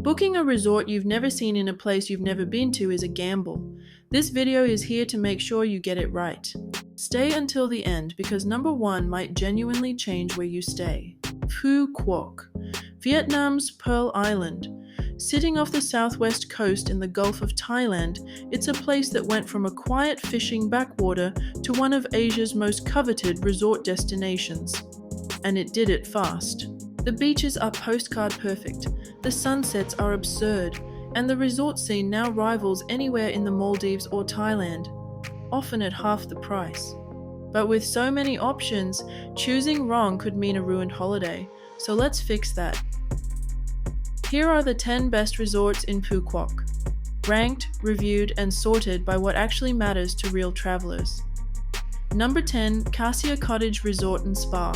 Booking a resort you've never seen in a place you've never been to is a gamble. This video is here to make sure you get it right. Stay until the end because number 1 might genuinely change where you stay. Phu Quoc, Vietnam's Pearl Island. Sitting off the southwest coast in the Gulf of Thailand, it's a place that went from a quiet fishing backwater to one of Asia's most coveted resort destinations. And it did it fast. The beaches are postcard perfect, the sunsets are absurd, and the resort scene now rivals anywhere in the Maldives or Thailand, often at half the price. But with so many options, choosing wrong could mean a ruined holiday, so let's fix that. Here are the 10 best resorts in Phu Quoc, ranked, reviewed, and sorted by what actually matters to real travelers. Number 10, Cassia Cottage Resort and Spa.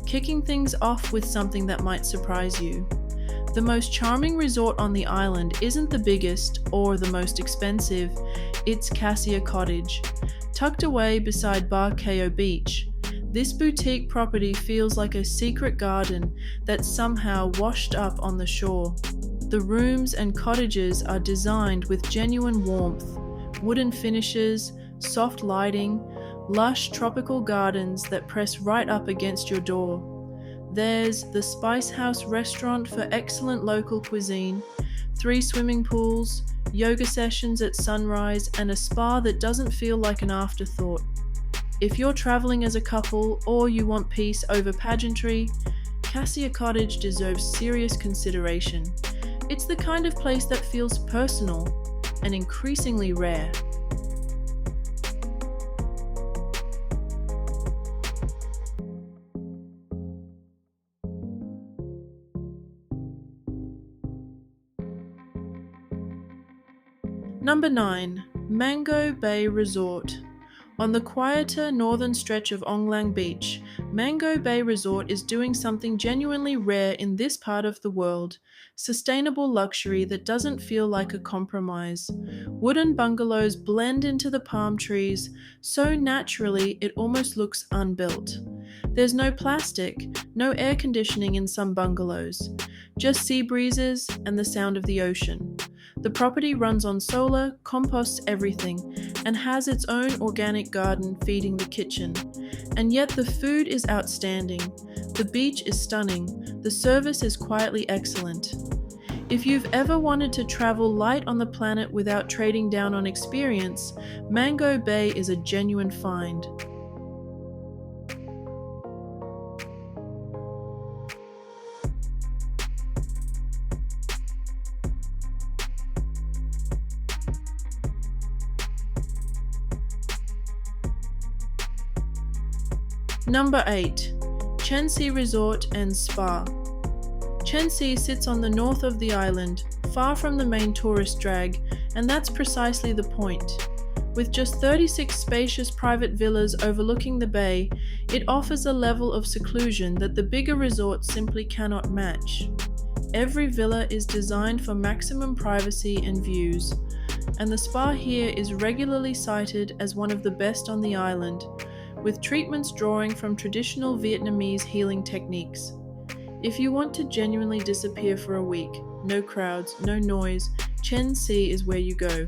Kicking things off with something that might surprise you. The most charming resort on the island isn't the biggest or the most expensive, it's Cassia Cottage. Tucked away beside Bar Ko Beach, this boutique property feels like a secret garden that's somehow washed up on the shore. The rooms and cottages are designed with genuine warmth, wooden finishes, soft lighting, lush tropical gardens that press right up against your door. There's the Spice House restaurant for excellent local cuisine, 3 swimming pools, yoga sessions at sunrise, and a spa that doesn't feel like an afterthought. If you're traveling as a couple or you want peace over pageantry, Cassia Cottage deserves serious consideration. It's the kind of place that feels personal and increasingly rare. Number 9, Mango Bay Resort. On the quieter northern stretch of Ong Lang Beach, Mango Bay Resort is doing something genuinely rare in this part of the world, sustainable luxury that doesn't feel like a compromise. Wooden bungalows blend into the palm trees so naturally it almost looks unbuilt. There's no plastic, no air conditioning in some bungalows, just sea breezes and the sound of the ocean. The property runs on solar, composts everything, and has its own organic garden feeding the kitchen. And yet the food is outstanding, the beach is stunning, the service is quietly excellent. If you've ever wanted to travel light on the planet without trading down on experience, Mango Bay is a genuine find. Number 8, Chen Sea Resort and Spa. Chen Sea sits on the north of the island, far from the main tourist drag, and that's precisely the point. With just 36 spacious private villas overlooking the bay, it offers a level of seclusion that the bigger resorts simply cannot match. Every villa is designed for maximum privacy and views, and the spa here is regularly cited as one of the best on the island, with treatments drawing from traditional Vietnamese healing techniques. If you want to genuinely disappear for a week, no crowds, no noise, Chen Sea is where you go.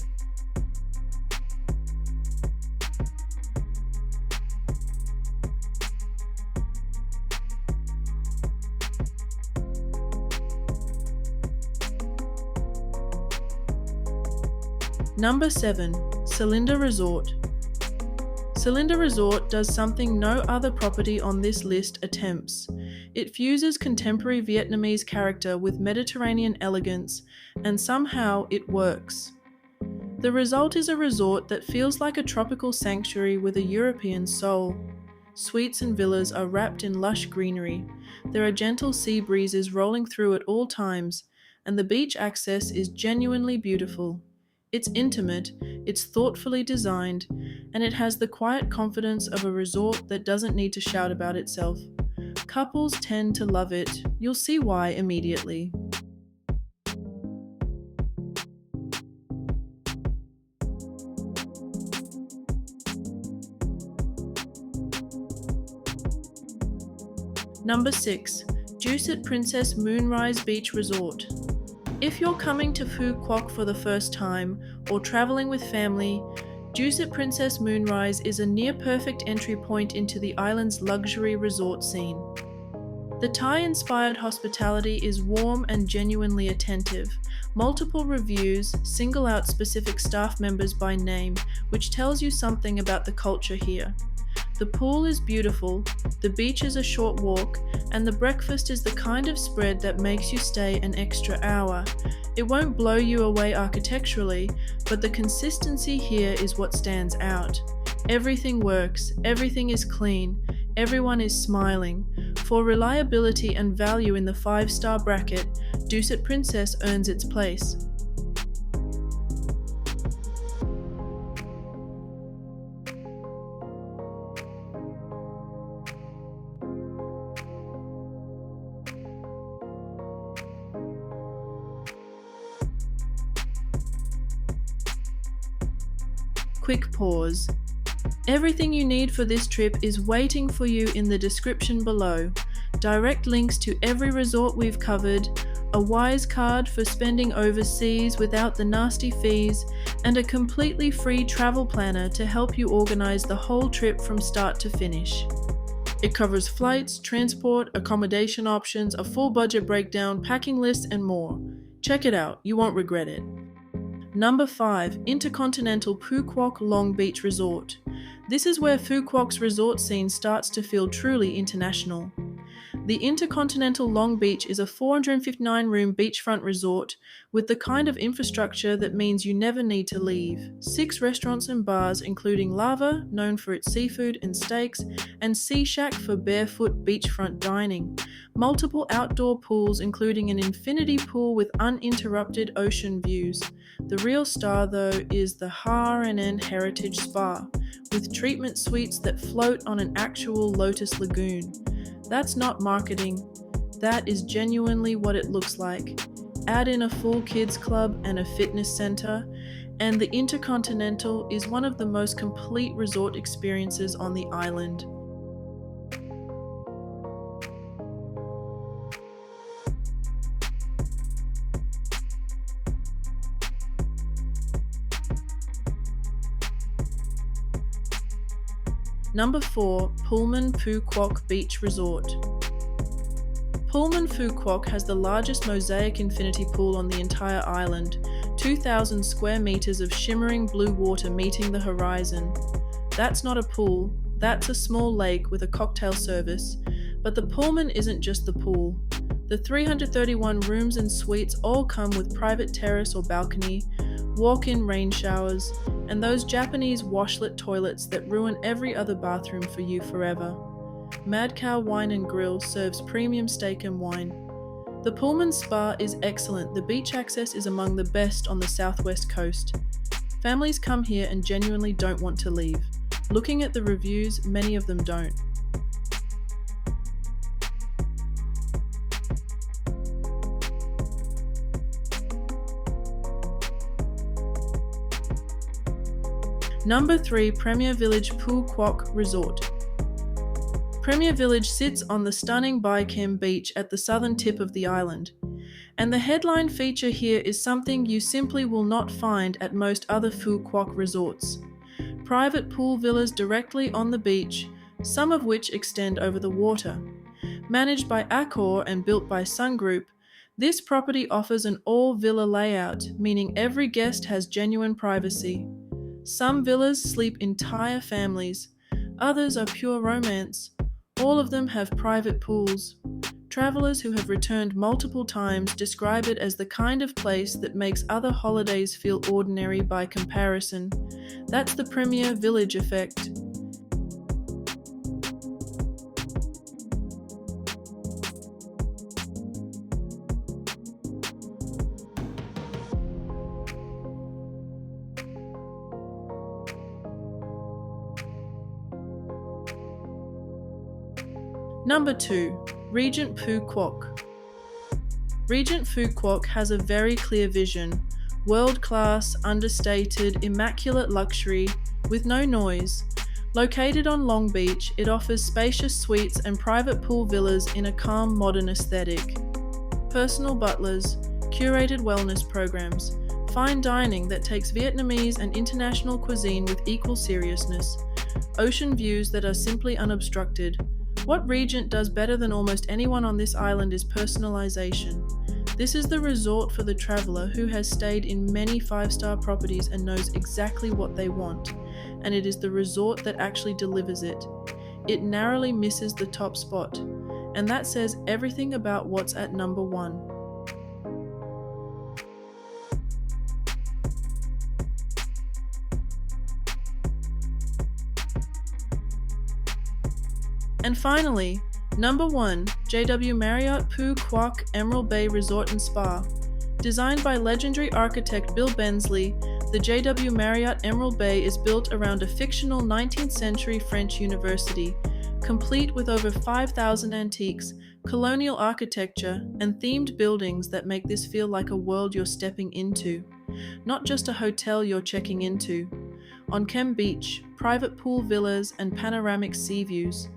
Number 7, Salinda Resort. Salinda Resort does something no other property on this list attempts. It fuses contemporary Vietnamese character with Mediterranean elegance, and somehow it works. The result is a resort that feels like a tropical sanctuary with a European soul. Suites and villas are wrapped in lush greenery. There are gentle sea breezes rolling through at all times, and the beach access is genuinely beautiful. It's intimate, it's thoughtfully designed, and it has the quiet confidence of a resort that doesn't need to shout about itself. Couples tend to love it. You'll see why immediately. Number 6, Dusit Princess Moonrise Beach Resort. If you're coming to Phu Quoc for the first time or traveling with family, Dusit Princess Moonrise is a near-perfect entry point into the island's luxury resort scene. The Thai-inspired hospitality is warm and genuinely attentive. Multiple reviews single out specific staff members by name, which tells you something about the culture here. The pool is beautiful, the beach is a short walk, and the breakfast is the kind of spread that makes you stay an extra hour. It won't blow you away architecturally, but the consistency here is what stands out. Everything works, everything is clean, everyone is smiling. For reliability and value in the 5-star bracket, Dusit Princess earns its place. Quick pause. Everything you need for this trip is waiting for you in the description below. Direct links to every resort we've covered, a Wise card for spending overseas without the nasty fees, and a completely free travel planner to help you organize the whole trip from start to finish. It covers flights, transport, accommodation options, a full budget breakdown, packing lists, and more. Check it out, you won't regret it. Number 5. InterContinental Phu Quoc Long Beach Resort. This is where Phu Quoc's resort scene starts to feel truly international. The InterContinental Long Beach is a 459-room beachfront resort with the kind of infrastructure that means you never need to leave. 6 restaurants and bars including Lava, known for its seafood and steaks, and Sea Shack for barefoot beachfront dining. Multiple outdoor pools including an infinity pool with uninterrupted ocean views. The real star though is the HRNN Heritage Spa, with treatment suites that float on an actual lotus lagoon. That's not marketing, that is genuinely what it looks like. Add in a full kids club and a fitness center, and the InterContinental is one of the most complete resort experiences on the island. Number 4. Pullman Phu Quoc Beach Resort. Pullman Phu Quoc has the largest mosaic infinity pool on the entire island, 2,000 square meters of shimmering blue water meeting the horizon. That's not a pool, that's a small lake with a cocktail service, but the Pullman isn't just the pool. The 331 rooms and suites all come with private terrace or balcony, walk-in rain showers, and those Japanese washlet toilets that ruin every other bathroom for you forever. Mad Cow Wine and Grill serves premium steak and wine. The Pullman Spa is excellent. The beach access is among the best on the southwest coast. Families come here and genuinely don't want to leave. Looking at the reviews, many of them don't. Number 3. Premier Village Phu Quoc Resort. Premier Village sits on the stunning Bai Kem beach at the southern tip of the island, and the headline feature here is something you simply will not find at most other Phu Quoc resorts. Private pool villas directly on the beach, some of which extend over the water. Managed by Accor and built by Sun Group, this property offers an all-villa layout, meaning every guest has genuine privacy. Some villas sleep entire families, others are pure romance. All of them have private pools. Travelers who have returned multiple times describe it as the kind of place that makes other holidays feel ordinary by comparison. That's the Premier Village effect. Number 2. Regent Phu Quoc. Regent Phu Quoc has a very clear vision, world-class, understated, immaculate luxury with no noise. Located on Long Beach, it offers spacious suites and private pool villas in a calm modern aesthetic. Personal butlers, curated wellness programs, fine dining that takes Vietnamese and international cuisine with equal seriousness, ocean views that are simply unobstructed. What Regent does better than almost anyone on this island is personalization. This is the resort for the traveler who has stayed in many five-star properties and knows exactly what they want, and it is the resort that actually delivers it. It narrowly misses the top spot, and that says everything about what's at number one. And finally, number 1, JW Marriott Phu Quoc Emerald Bay Resort and Spa. Designed by legendary architect Bill Bensley, the JW Marriott Emerald Bay is built around a fictional 19th century French university, complete with over 5,000 antiques, colonial architecture, and themed buildings that make this feel like a world you're stepping into, not just a hotel you're checking into. On Kem Beach, private pool villas and panoramic sea views,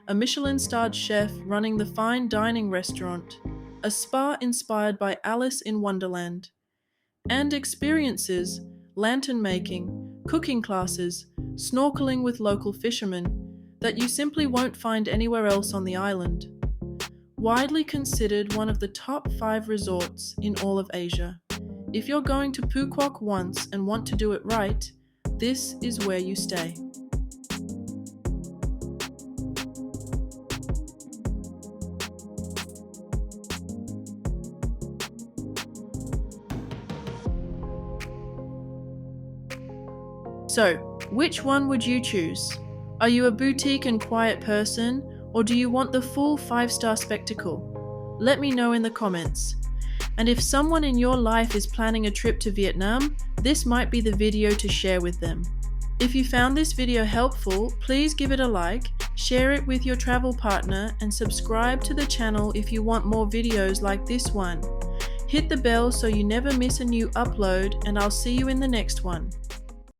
a Michelin-starred chef running the fine dining restaurant, a spa inspired by Alice in Wonderland, and experiences, lantern making, cooking classes, snorkeling with local fishermen, that you simply won't find anywhere else on the island. Widely considered one of the top 5 resorts in all of Asia. If you're going to Phu Quoc once and want to do it right, this is where you stay. So, which one would you choose? Are you a boutique and quiet person, or do you want the full 5-star spectacle? Let me know in the comments. And if someone in your life is planning a trip to Vietnam, this might be the video to share with them. If you found this video helpful, please give it a like, share it with your travel partner, and subscribe to the channel if you want more videos like this one. Hit the bell so you never miss a new upload, and I'll see you in the next one.